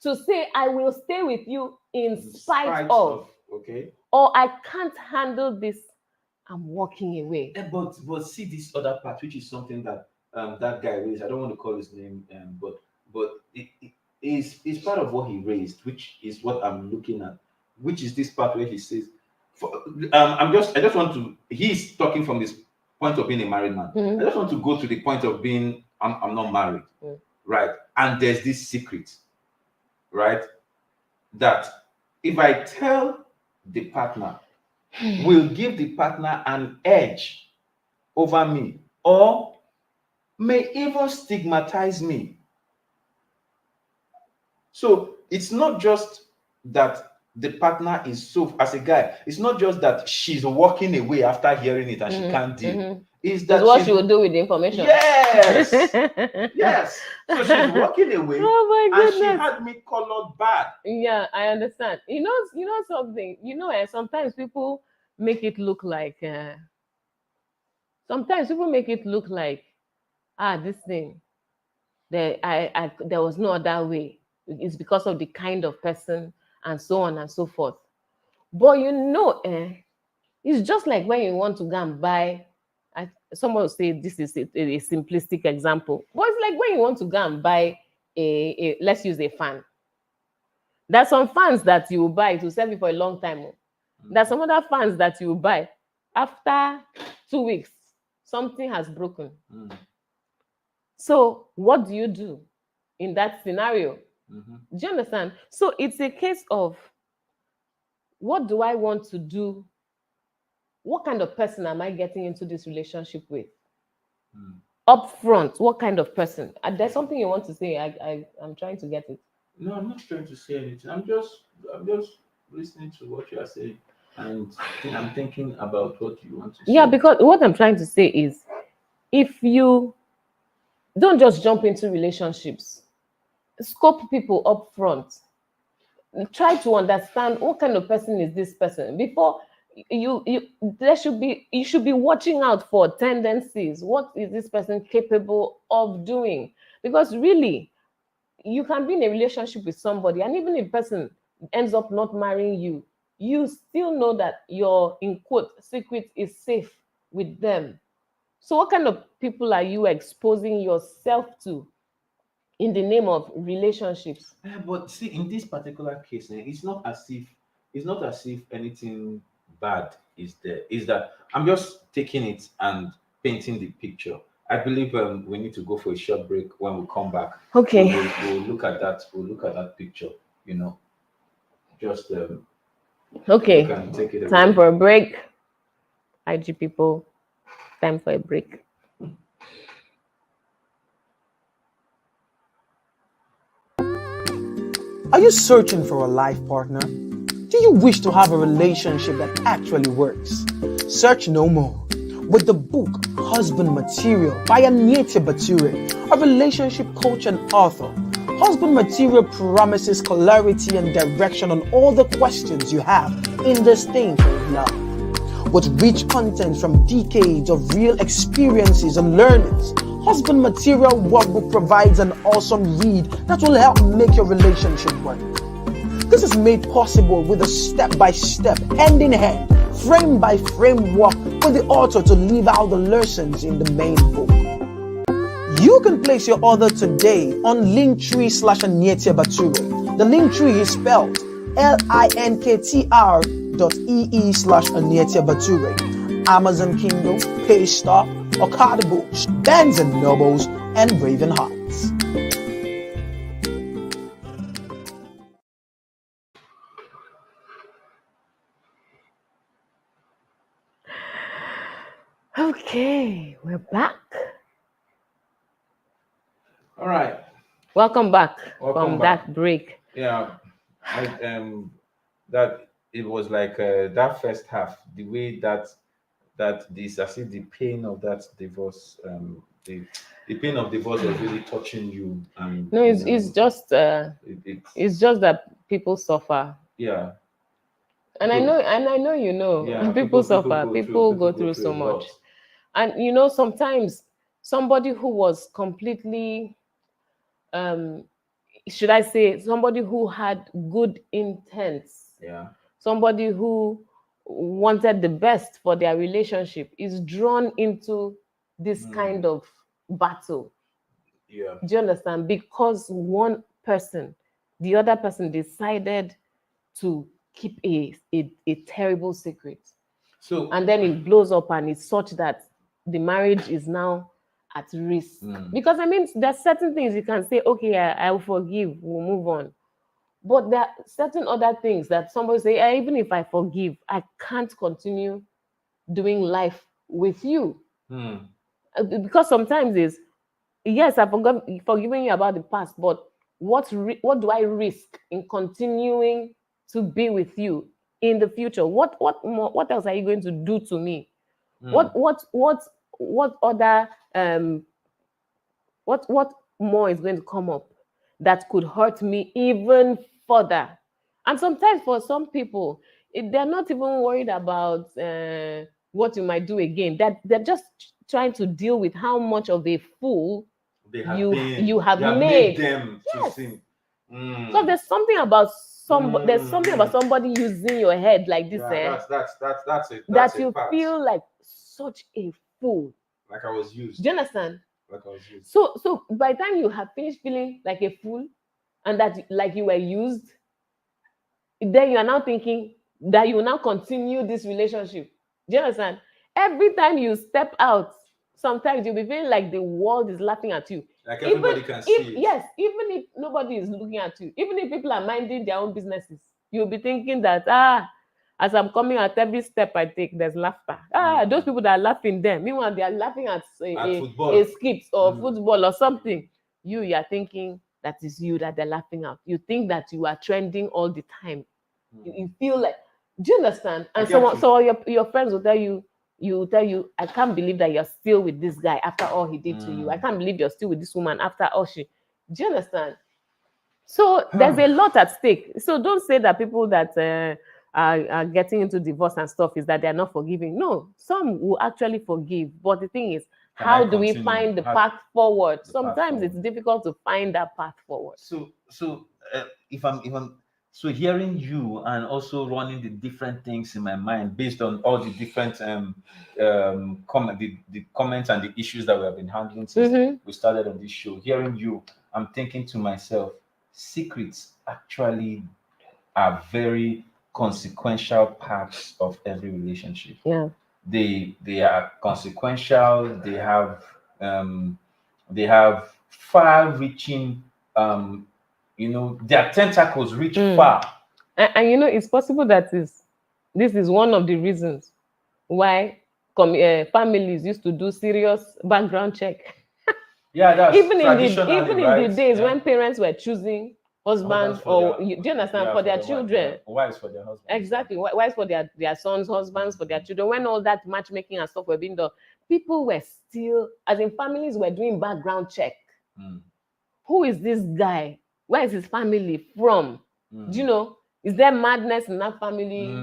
to say, I will stay with you in spite of, okay, or I can't handle this, I'm walking away. But see this other part, which is something that that guy raised. I don't want to call his name, but it is part of what he raised, which is what I'm looking at, which is this part where he says, I just want to. He's talking from this point of being a married man. I just want to go to the point of being I'm not married, right? And there's this secret, right? That if I tell the partner, will give the partner an edge over me, or may even stigmatize me. So it's not just that the partner is so, as a guy, it's not just that she's walking away after hearing it and she can't deal. Is that what she will do with the information? Yes. Yes. So she's walking away. Oh my goodness. And she had me colored bad. Yeah, I understand. You know something. Sometimes people make it look like. Sometimes people make it look like, this thing. There was no other way. It's because of the kind of person and so on and so forth. But it's just like when you want to go and buy. Someone will say this is a simplistic example, but it's like when you want to go and buy let's use a fan. There's some fans that you will buy to serve you for a long time. There's some other fans that you will buy after 2 weeks, something has broken. So what do you do in that scenario? Do you understand? So it's a case of, what do I want to do? What kind of person am I getting into this relationship with? Up front, what kind of person? There's something you want to say. I'm trying to get it. No, I'm not trying to say anything. I'm just listening to what you are saying, and I'm thinking about what you want to say. Yeah, because what I'm trying to say is, if you don't just jump into relationships, scope people up front. Try to understand what kind of person is this person before you should be watching out for tendencies. What is this person capable of doing? Because really, you can be in a relationship with somebody, and even if the person ends up not marrying you, you still know that your, in quote, secret is safe with them. So what kind of people are you exposing yourself to in the name of relationships? But see, in this particular case, it's not as if anything bad is there. Is that I'm just taking it and painting the picture. I believe we need to go for a short break. When we come back, okay, we'll look at that. We'll look at that picture. Just okay. You can take it away. Time for a break. IG people, time for a break. Are you searching for a life partner? Do you wish to have a relationship that actually works? Search no more. With the book Husband Material by Anietie Bature, a relationship coach and author, Husband Material promises clarity and direction on all the questions you have in this thing called love. With rich content from decades of real experiences and learnings, Husband Material Workbook provides an awesome read that will help make your relationship work. This is made possible with a step-by-step, hand-in-hand, frame-by-frame work with the author to leave out the lessons in the main book. You can place your order today on Linktree/Anietie Bature. The Linktree is spelled linktr.ee/Anietie Bature. Amazon Kindle, Paystop, Okada Books, Barnes & Nobles, and Raven Hearts. Okay, we're back. All right. Welcome back Welcome from back. that break. Yeah, I that it was like that first half, the way that this, I see the pain of that divorce, the pain of divorce was really touching you, and No, it's just it's just that people suffer. Yeah, And I people, know, you know, yeah, people people suffer, people people go go through through so a much. lot. And you know, sometimes somebody who was completely, um, should I say, somebody who had good intents, Yeah. somebody who wanted the best for their relationship is drawn into this kind of battle. Yeah. Do you understand? Because one person, the other person decided to keep a terrible secret. So And then it blows up and it's such that the marriage is now at risk. Because I mean, there's certain things you can say, okay, I will forgive, we'll move on. But there are certain other things that somebody say, even if I forgive, I can't continue doing life with you. Because sometimes is, yes, I've forgiven you about the past, but what do I risk in continuing to be with you in the future? What else are you going to do to me? What other what more is going to come up that could hurt me even further? And sometimes for some people, they're not even worried about what you might do again. That they're just trying to deal with how much of a fool they have you have they have made them to Yes. sing. Because there's something about somebody using your head like this, Yeah, that's it. that That's a you part. feel like such a fool. Like I was used. Do you understand? Like I was used. So by the time you have finished feeling like a fool and that like you were used, then you are now thinking that you will now continue this relationship. Do you understand? Every time you step out, sometimes you'll be feeling like the world is laughing at you. Like everybody can see it. Yes, even if nobody is looking at you, even if people are minding their own businesses, you'll be thinking that as I'm coming at every step I take, there's laughter. Those people that are laughing there, meanwhile they are laughing at football. a skit or football or something. You are thinking that is you that they're laughing at. You think that you are trending all the time. You feel like, do you understand? And so your friends will tell you, I can't believe that you're still with this guy after all he did to you. I can't believe you're still with this woman after all she. Do you understand? So there's a lot at stake. So don't say that people that are getting into divorce and stuff is that they're not forgiving. No, some will actually forgive. But the thing is, how do we find the path forward? Sometimes it's difficult to find that path forward. So if I'm so hearing you and also running the different things in my mind based on all the different the comments and the issues that we have been handling since we started on this show, hearing you, I'm thinking to myself, secrets actually are very consequential parts of every relationship. Yeah. They are consequential. They have far-reaching, their tentacles reach far. And you know, it's possible that this is one of the reasons why families used to do serious background check. Yeah, that's even in the days Yeah. when parents were choosing husbands or do you understand, for their children. Wives for their husbands. Exactly. Wives for their sons, husbands for their children. When all that matchmaking and stuff were being done, people were still, as in families were doing background check. Who is this guy? Where is his family from? Do you know? Is there madness in that family?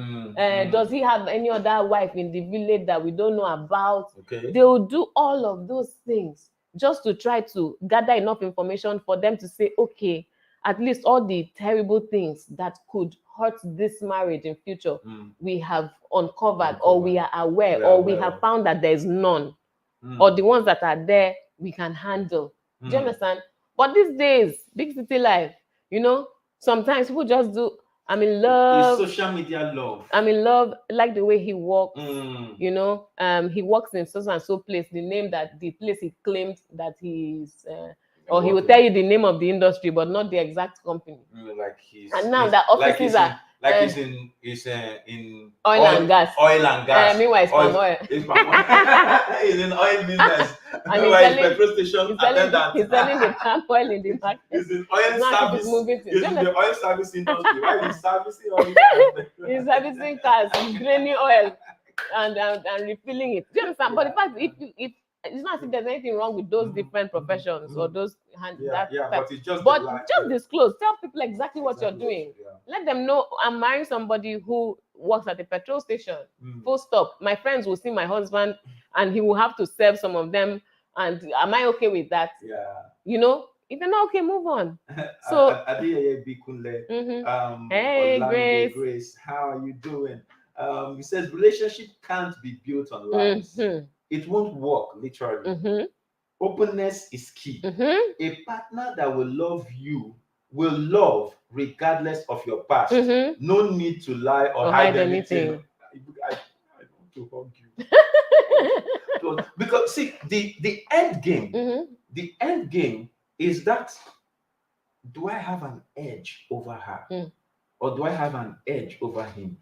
Does he have any other wife in the village that we don't know about? Okay. They will do all of those things just to try to gather enough information for them to say, okay, at least all the terrible things that could hurt this marriage in future, we have uncovered, or we are aware, or we have found that there is none, or the ones that are there we can handle. Do you understand? But these days, big city life, sometimes people just do, I'm in love. It's social media love. I'm in love, like the way he walks. He works in so and so place. The place he claimed that he's Or he will tell you the name of the industry, but not the exact company. Like he's And now the offices are he's in oil and gas. Oil and gas. Meanwhile, it's palm oil. It's palm oil. He's in oil business. And Meanwhile, he's petrol station attendant. He's selling the palm oil in the market. He's in oil service. He's in the oil service industry. Why is servicing oil? He's servicing cars, draining oil, and refilling it. Do you understand? But the fact, if it's not as if there's anything wrong with those different professions or those but it's just just disclose. Tell people exactly what you're doing. Let them know I'm marrying somebody who works at a petrol station. Full stop. My friends will see my husband and he will have to serve some of them. And am I okay with that? Yeah. You know, if you're not okay, move on. So Anietie Bature, hey Grace, how are you doing? He says relationship can't be built on lies. It won't work, literally. Openness is key. A partner that will love you will love regardless of your past. No need to lie or hide anything. I want to hug you. Because see, the end game, is that do I have an edge over her? Or do I have an edge over him?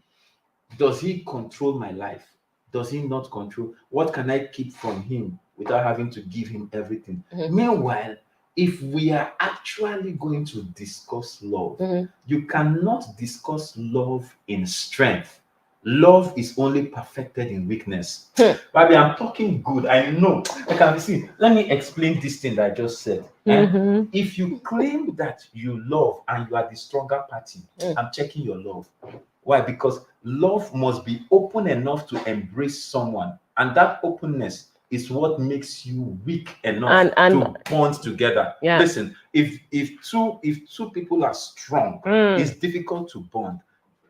Does he control my life? Does he not control? What can I keep from him without having to give him everything? Meanwhile, if we are actually going to discuss love, you cannot discuss love in strength. Love is only perfected in weakness. Baby, I'm talking good. I know. I can see. Let me explain this thing that I just said. If you claim that you love and you are the stronger party, I'm checking your love. Why? Because love must be open enough to embrace someone, and that openness is what makes you weak enough to bond together. Listen, if two people are strong, it's difficult to bond.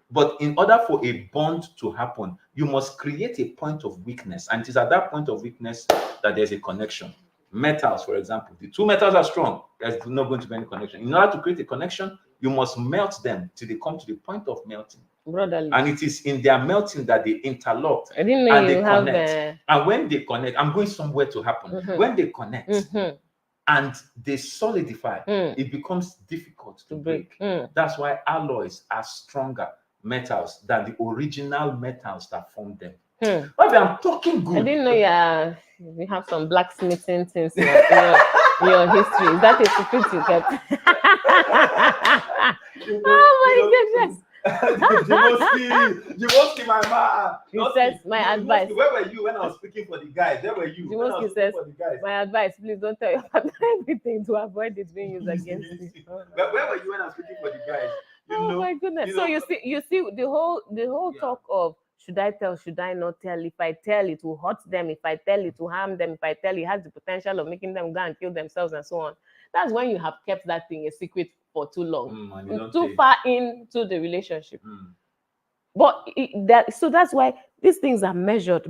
But in order for a bond to happen, you must create a point of weakness, and it is at that point of weakness that there's a connection. Metals, for example, the two metals are strong. There's not going to be any connection. In order to create a connection, you must melt them till they come to the point of melting. Brotherly. And it is in their melting that they interlock. I didn't know and you they have connect. And when they connect, I'm going somewhere to happen. When they connect and they solidify, it becomes difficult to break. That's why alloys are stronger metals than the original metals that formed them. But I'm talking good. I didn't know you have some blacksmithing things in your history. Is that a secret you kept? Oh my goodness. Jiboski, my man. He says, my advice. Where were you when I was speaking for the guys? Where were you? Jiboski says, my advice, please don't tell your partner everything to avoid it being used against you. But where were you when I was speaking for the guys? My goodness. So you see the whole talk of should I tell, should I not tell? If I tell, it will hurt them. If I tell, it will harm them. If I tell, it has the potential of making them go and kill themselves and so on. That's when you have kept that thing a secret for too long, too far into the relationship. But so that's why these things are measured.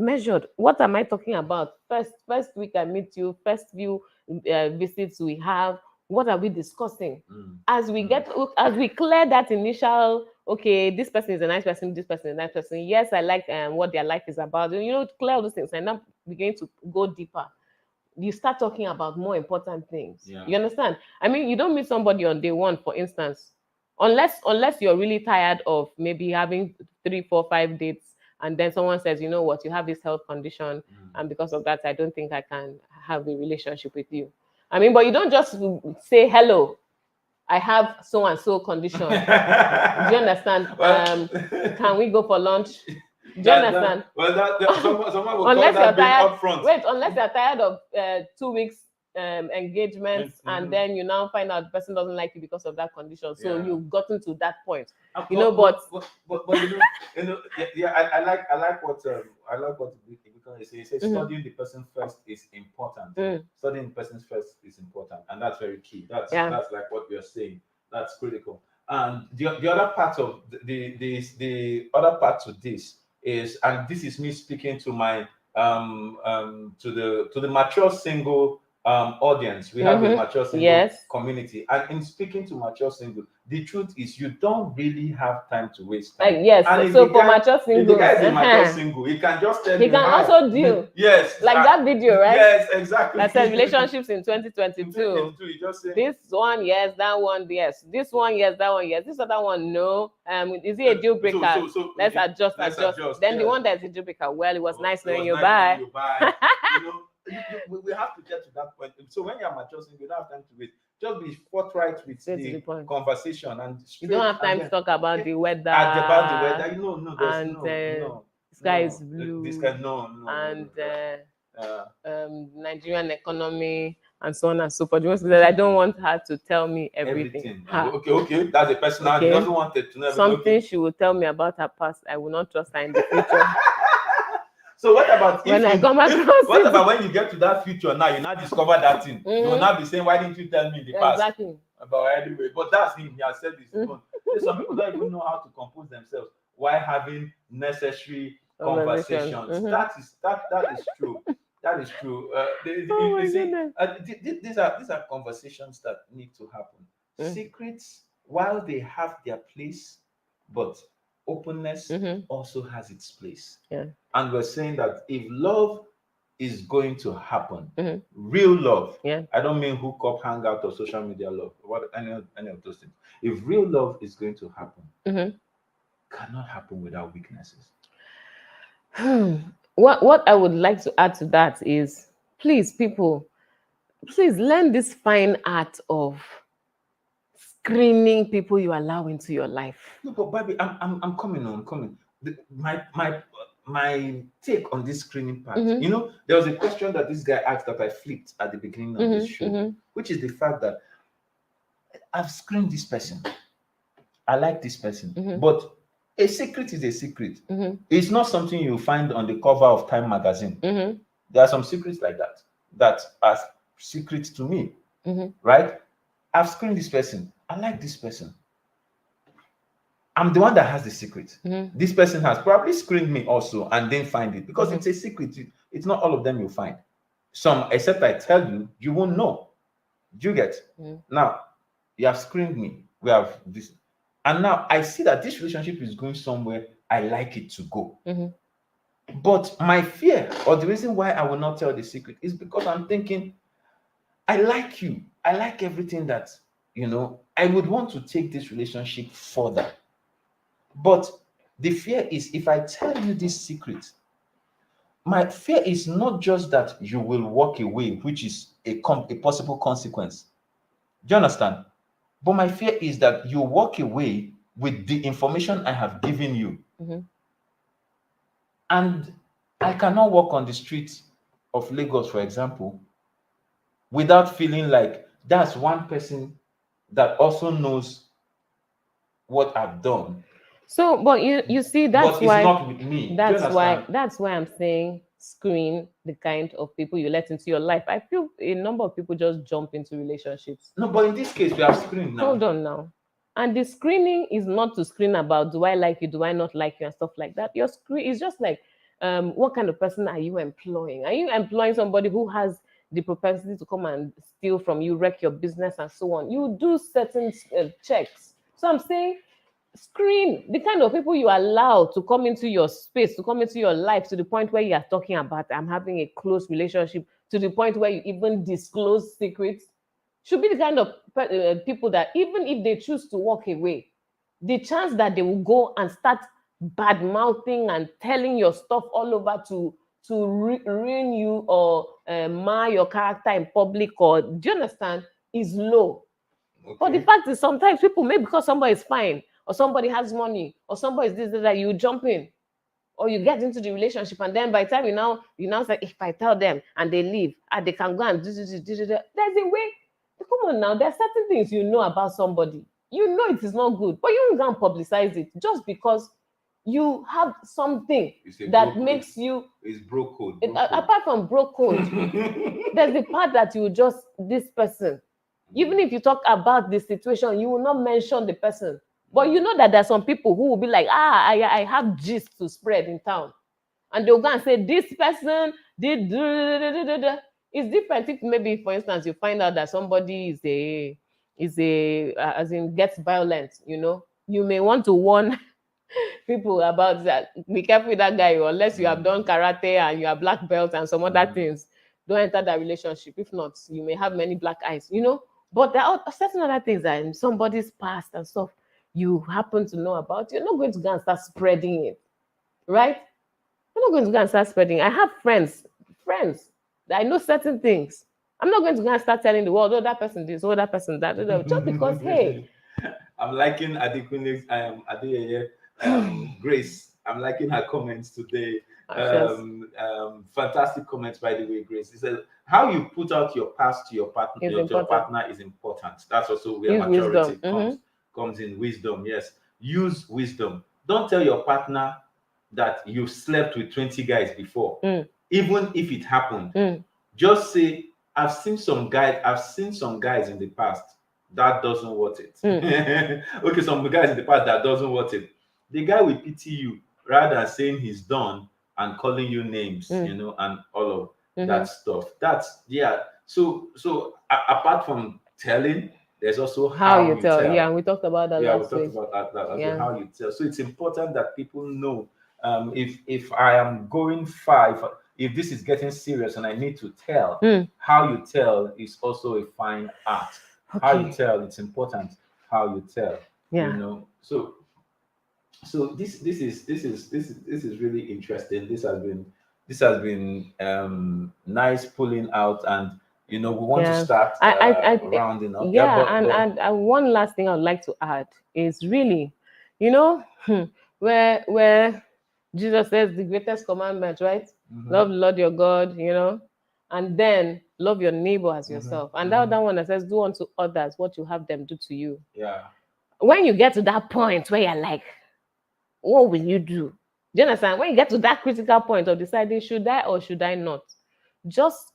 What am I talking about? First week I meet you, first few visits we have. What are we discussing? As we clear that initial, okay, this person is a nice person, this person is a nice person. Yes, I like what their life is about. Clear all those things and now begin to go deeper. You start talking about more important things. You understand? I mean, you don't meet somebody on day one, for instance, unless you're really tired of maybe having 3, 4, 5 dates, and then someone says, you know what, you have this health condition, and because of that, I don't think I can have a relationship with you. I mean, but you don't just say, hello, I have so and so condition. Do you understand? Can we go for lunch? Do you understand? Someone will unless call that being upfront. Wait, unless you're tired of 2 weeks engagements, and then you now find out the person doesn't like you because of that condition. So you've gotten to that point. I like what he says. Studying the person first is important. Studying the person first is important, and that's very key. That's like what we are saying. That's critical. And the other part of the other part to this is, and this is me speaking to my to the mature single audience. We have a mature single community, and in speaking to mature single, the truth is you don't really have time to waste Like time. yes, And if so the for guy- mature if the singles, guy is a mature single, he can just tell he you can how. also deal. Yes. Like that video, right? Yes, exactly. That said relationships in In 2022. 2022, you just say, This one, yes, that one, yes. This one, yes, that one, yes. This other one, no. Is it a deal breaker? Let's adjust. Then the yes. one that's a deal breaker. Well, it was nice It knowing was you. nice Bye. knowing you. Bye. You know, we have to get to that point. So when you're mature, you don't have time to wait. Just be forthright with Straight to the the point. conversation and You straight. don't have time and to then- talk about the weather. about the weather. You know, no, there's And no. sky no, is blue. This guy, no. And no. Nigerian economy and so on and so forth. I don't want her to tell me everything. Okay. That's a personal. Okay. He doesn't want it to know everything. Something she will tell me about her past. I will not trust her in the future. So what about when I come across what it? about when you get to that future now? You now discover that thing. You will not be saying, "Why didn't you tell me in the past?" Exactly. About anyway, but that's him. He has said this. Some people don't even know how to compose themselves while having necessary conversations. That is true. That is true. These are conversations that need to happen. Secrets, while they have their place, but openness also has its place. Yeah. And we're saying that if love is going to happen, real love. Yeah. I don't mean hook up, hang out, or social media love, what any of those things. If real love is going to happen, cannot happen without weaknesses. What I would like to add to that is, please, people, please learn this fine art of screening people you allow into your life. No, but baby, I'm coming. My take on this screening part. You know, there was a question that this guy asked that I flipped at the beginning of this show, which is the fact that I've screened this person. I like this person, but a secret is a secret. It's not something you find on the cover of Time magazine. There are some secrets like that are secrets to me, right? I've screened this person. I like this person. I'm the one that has the secret. This person has probably screened me also and didn't find it because it's a secret. It's not all of them you'll find. Some, except I tell you, you won't know. Do you get? Now, you have screened me. We have this. And now I see that this relationship is going somewhere I like it to go. But my fear, or the reason why I will not tell the secret, is because I'm thinking, I like you. I like everything that, I would want to take this relationship further. But the fear is, if I tell you this secret, my fear is not just that you will walk away, which is a possible consequence. Do you understand? But my fear is that you walk away with the information I have given you. And I cannot walk on the streets of Lagos, for example, without feeling like that's one person that also knows what I've done. So, but you see, that's but why it's not with me. That's why I'm saying screen the kind of people you let into your life. I feel a number of people just jump into relationships. No, but in this case, we have screened now. Hold on now. And the screening is not to screen about do I like you, do I not like you, and stuff like that. Your screen is just like, what kind of person are you employing? Are you employing somebody who has the propensity to come and steal from you, wreck your business, and so on? You do certain checks. So I'm saying, screen the kind of people you allow to come into your space, to come into your life, to the point where you are talking about, I'm having a close relationship, to the point where you even disclose secrets. Should be the kind of people that even if they choose to walk away, the chance that they will go and start bad mouthing and telling your stuff all over to ruin you or mar your character in public, or do you understand, is low. Okay. But the fact is, sometimes people, maybe because somebody is fine, or somebody has money, or somebody is this, that, you jump in, or you get into the relationship, and then by the time you now say, if I tell them and they leave, and they can go and do. There's a way. Come on now, there are certain things you know about somebody. You know it is not good, but you don't publicize it just because you have something that makes you. It's bro code. Apart from bro code, there's the part that you just, this person. Even if you talk about the situation, you will not mention the person. But you know that there are some people who will be like, I have gist to spread in town. And they'll go and say, this person did. It's different if maybe, for instance, you find out that somebody is is a as in gets violent, you may want to warn people about that. Be careful with that guy, unless you have done karate and you are black belt and some other things. Don't enter that relationship. If not, you may have many black eyes, But there are certain other things that in somebody's past and stuff you happen to know about. You're not going to go and start spreading it, right? You're not going to go and start spreading. I have friends that I know certain things. I'm not going to go and start telling the world, oh, that person this, oh, that person that, just because, hey. I'm liking Adekunle's Grace. I'm liking her comments today. Fantastic comments, by the way, Grace. He said, how you put out your past to your partner, is important. That's also where maturity comes in. Wisdom, yes. Use wisdom. Don't tell your partner that you've slept with 20 guys before, even if it happened. Just say, I've seen some guys in the past that doesn't worth it. Okay, some guys in the past that doesn't worth it. The guy will pity you rather than saying he's done and calling you names, and all of that stuff. That's So apart from telling, there's also how you tell. Yeah, we talked about that last week. We talked about that as well, how you tell. So it's important that people know if I am going far, if this is getting serious and I need to tell, how you tell is also a fine art. Okay. How you tell, it's important how you tell. So this is really interesting. This has been nice pulling out, and we want to start rounding up. And one last thing I would like to add is really, where Jesus says the greatest commandment, right? Love the Lord your God, and then love your neighbor as yourself. And that other one that says, do unto others what you have them do to you. Yeah. When you get to that point where you're like, what will you do? Do you understand? When you get to that critical point of deciding, should I or should I not? Just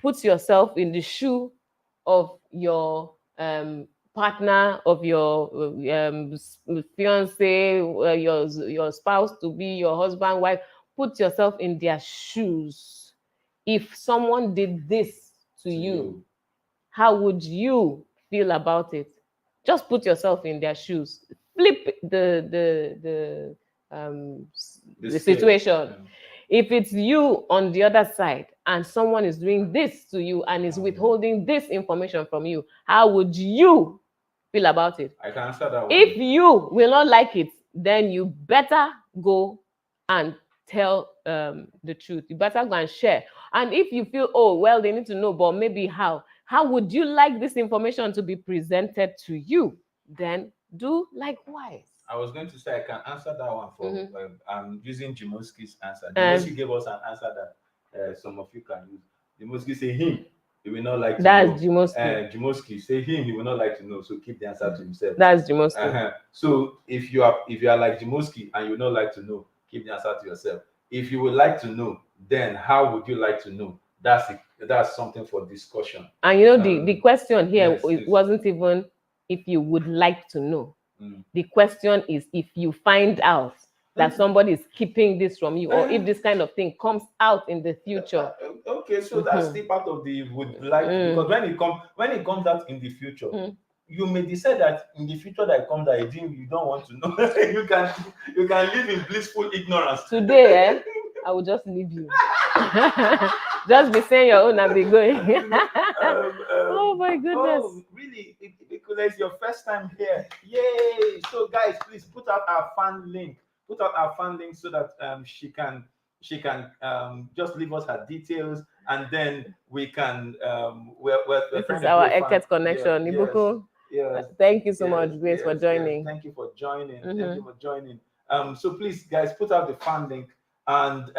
put yourself in the shoe of your partner, of your fiance, your spouse to be, your husband, wife. Put yourself in their shoes. If someone did this to you, how would you feel about it? Just put yourself in their shoes. Flip the situation. If it's you on the other side and someone is doing this to you and is withholding this information from you, how would you feel about it? I can answer that one. If you will not like it, then you better go and tell the truth. You better go and share. And if you feel, oh, well, they need to know, but maybe how would you like this information to be presented to you? Then do likewise. I was going to say I can answer that one for I'm using Jimoski's answer. Jimoski gave us an answer that some of you can use. Jimoski say him, he will not like to know. That's Jimoski. Jimoski say him, he will not like to know. So keep the answer to himself. That's Jimoski. So if you are like Jimoski and you will not like to know, keep the answer to yourself. If you would like to know, then how would you like to know? That's something for discussion. And the question here wasn't even if you would like to know. The question is if you find out that somebody is keeping this from you, or if this kind of thing comes out in the future. Okay, so that's the part of the would like, because when it comes out in the future, you may decide that in the future that it comes out, you don't want to know. you can live in blissful ignorance. Today, I will just leave you. Just be saying your own and be going. Oh my goodness. Oh, really? Because it's your first time here. Yay! So guys, please put out our fan link. Put out our fan link so that she can just leave us her details, and then we can this is our Eket connection. Yes. Thank you so much, Grace, for joining. Yes. Thank you for joining. Thank you for joining. So please, guys, put out the fan link, and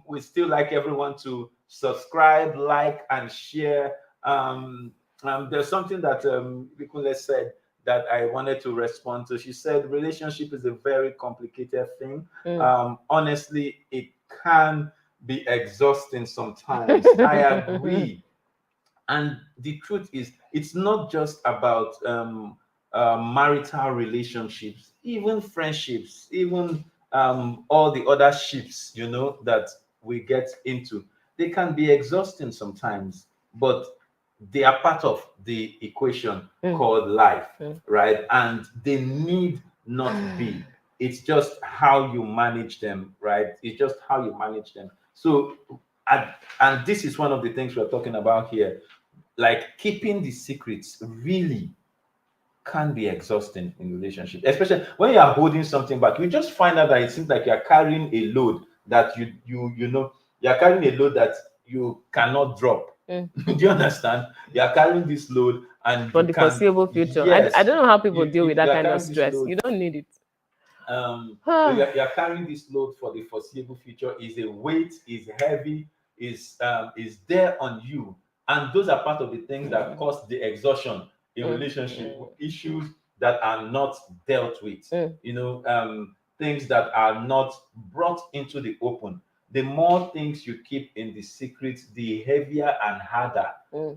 we still like everyone to subscribe, like, and share. There's something that Bikunle said that I wanted to respond to. She said relationship is a very complicated thing. Honestly, it can be exhausting sometimes. I agree. And the truth is, it's not just about marital relationships, even friendships, even all the other ships, that we get into. They can be exhausting sometimes, but they are part of the equation called life, right? And they need not be. It's just how you manage them, right? It's just how you manage them. So, and this is one of the things we're talking about here. Like, keeping the secrets really can be exhausting in relationship, especially when you are holding something back. You just find out that it seems like you're carrying a load that you're carrying a load that you cannot drop. Do you understand? You're carrying this load and for the foreseeable future. Yes, I don't know how people deal with that kind of carrying this stress. load. You don't need it. So you're carrying this load for the foreseeable future. Is a weight, is heavy, is there on you, and those are part of the things that cause the exhaustion in relationship. Issues that are not dealt with, things that are not brought into the open. The more things you keep in the secret, the heavier and harder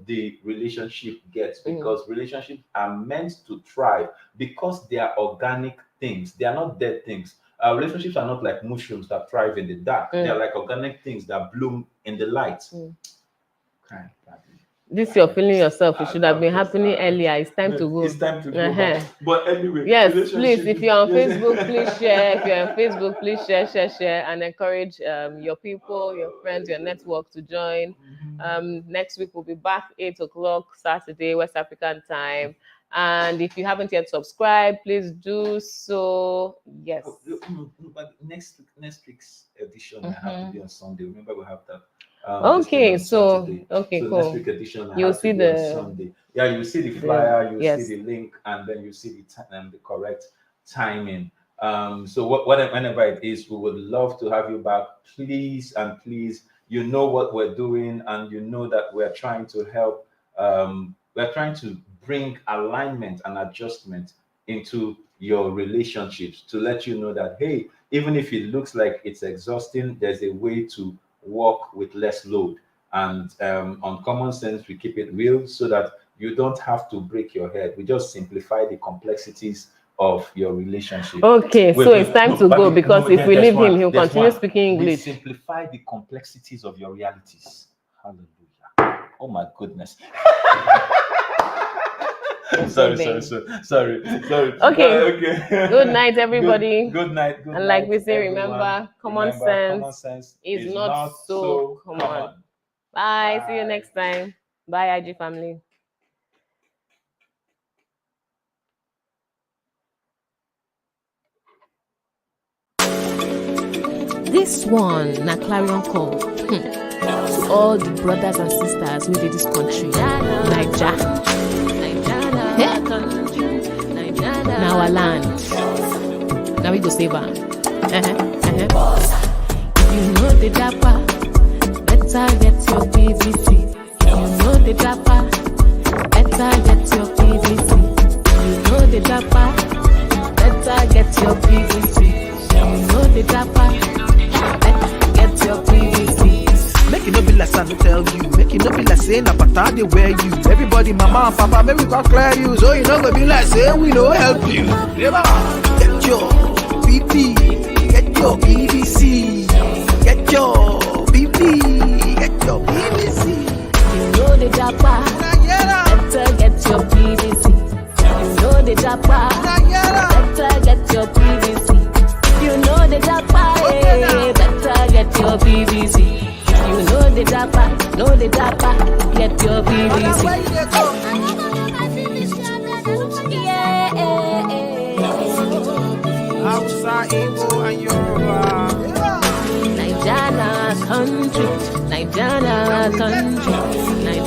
the relationship gets, because relationships are meant to thrive because they are organic things. They are not dead things. Relationships are not like mushrooms that thrive in the dark. They are like organic things that bloom in the light. This you're feeling yourself. It should have been happening earlier. It's time to go. It's time to go back. But anyway, yes, please. If you're on Facebook, please share. If you're on Facebook, please share, and encourage your people, your friends, your network to join. Next week we'll be back 8 o'clock Saturday, West African time. And if you haven't yet subscribed, please do so. Yes. But next week's edition will have to be on Sunday. Remember, we have that. Okay, so so cool. Next week edition You'll see the Sunday. Yeah, you see the flyer, you yes. see the link, and then you see the correct timing. So whenever it is, we would love to have you back. Please and please, you know what we're doing, and you know that we're trying to help. We're trying to bring alignment and adjustment into your relationships to let you know that, hey, even if it looks like it's exhausting, there's a way to work with less load. And on Common Sense, we keep it real so that you don't have to break your head. We just simplify the complexities of your relationship. Okay, so it's time to go, because if we leave him, he'll continue speaking English. We simplify the complexities of your realities. Hallelujah. Oh my goodness. Sorry. Okay. Good night, everybody. Good night. And like we say, remember, common sense is not so common. Bye. See you next time. Bye, IG family. This one, na clarion call to all the brothers and sisters who did this country. Naija. Now our land. Now we go save her. You know the dapper, better get your PVC. You know the dapper, better get your PVC. You know the dapper, better get your PVC. You know the dapper, better get your PVC. Make it no be like I tell you. Make it no be like saying about they wear you. Everybody, mama and papa, maybe we can clear you. So you know, go be like saying we no help you. Get your BP, get your PVC, get your BP, get your PVC. You know the dapper, better get your PVC. You know the dapper, better get your PVC. You know the dapper, better get your PVC. You know the dapper, get your PVC. Outside Igbo and Yoruba. Naija country, Naija country.